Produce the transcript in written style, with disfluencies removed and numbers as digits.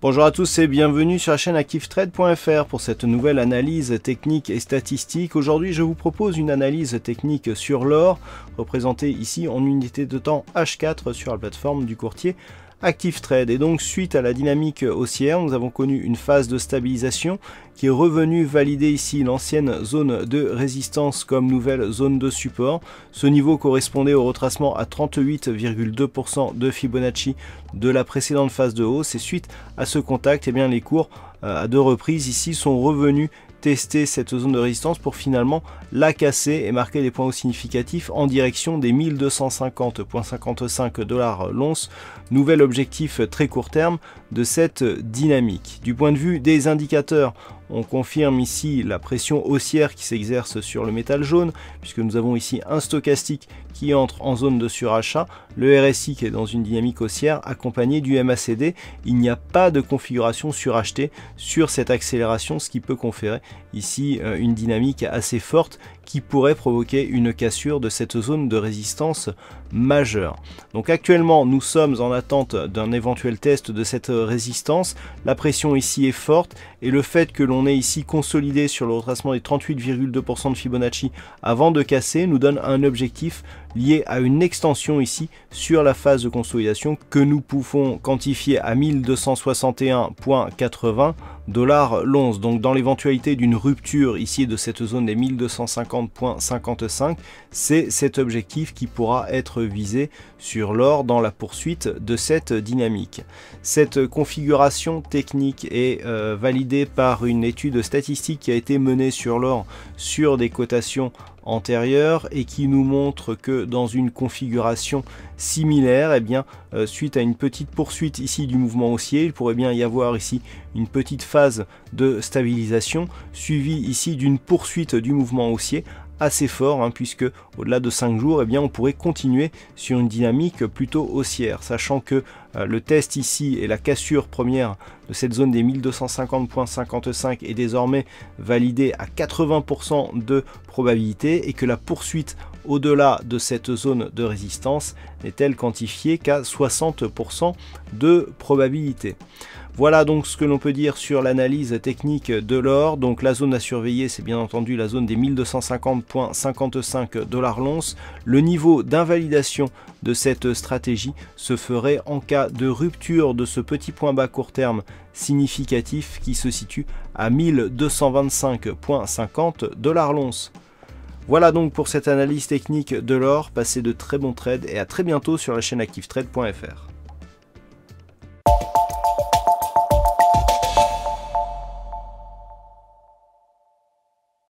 Bonjour à tous et bienvenue sur la chaîne ActiveTrade.fr pour cette nouvelle analyse technique et statistique. Aujourd'hui, je vous propose une analyse technique sur l'or, représentée ici en unité de temps H4 sur la plateforme du courtier ActiveTrade. Et donc, suite à la dynamique haussière, nous avons connu une phase de stabilisation qui est revenue valider ici l'ancienne zone de résistance comme nouvelle zone de support. Ce niveau correspondait au retracement à 38,2% de Fibonacci de la précédente phase de hausse. Et suite à ce contact, eh bien, les cours à deux reprises ici sont revenus tester cette zone de résistance pour finalement la casser et marquer des points hauts significatifs en direction des 1250,55 $ l'once, nouvel objectif très court terme de cette dynamique. Du point de vue des indicateurs, on confirme ici la pression haussière qui s'exerce sur le métal jaune, puisque nous avons ici un stochastique qui entre en zone de surachat, le RSI qui est dans une dynamique haussière accompagné du MACD. Il n'y a pas de configuration surachetée sur cette accélération, ce qui peut conférer ici une dynamique assez forte qui pourrait provoquer une cassure de cette zone de résistance majeure. Donc actuellement, nous sommes en attente d'un éventuel test de cette résistance. La pression ici est forte et le fait que l'on est ici consolidé sur le retracement des 38,2% de Fibonacci avant de casser nous donne un objectif lié à une extension ici sur la phase de consolidation que nous pouvons quantifier à 1261,80 $ l'once. Donc dans l'éventualité d'une rupture ici de cette zone des 1250,55, c'est cet objectif qui pourra être visé sur l'or dans la poursuite de cette dynamique. Cette configuration technique est validée par une étude statistique qui a été menée sur l'or sur des cotations antérieure et qui nous montre que dans une configuration similaire, eh bien, suite à une petite poursuite ici du mouvement haussier, il pourrait bien y avoir ici une petite phase de stabilisation suivie ici d'une poursuite du mouvement haussier assez fort, puisque au-delà de 5 jours, eh bien, on pourrait continuer sur une dynamique plutôt haussière, sachant que le test ici et la cassure première de cette zone des 1250,55 est désormais validée à 80% de probabilité et que la poursuite au-delà de cette zone de résistance n'est-elle quantifiée qu'à 60% de probabilité. Voilà donc ce que l'on peut dire sur l'analyse technique de l'or. Donc la zone à surveiller, c'est bien entendu la zone des 1250,55 $ l'once. Le niveau d'invalidation de cette stratégie se ferait en cas de rupture de ce petit point bas court terme significatif qui se situe à 1225,50 $ l'once. Voilà donc pour cette analyse technique de l'or. Passez de très bons trades et à très bientôt sur la chaîne ActiveTrade.fr.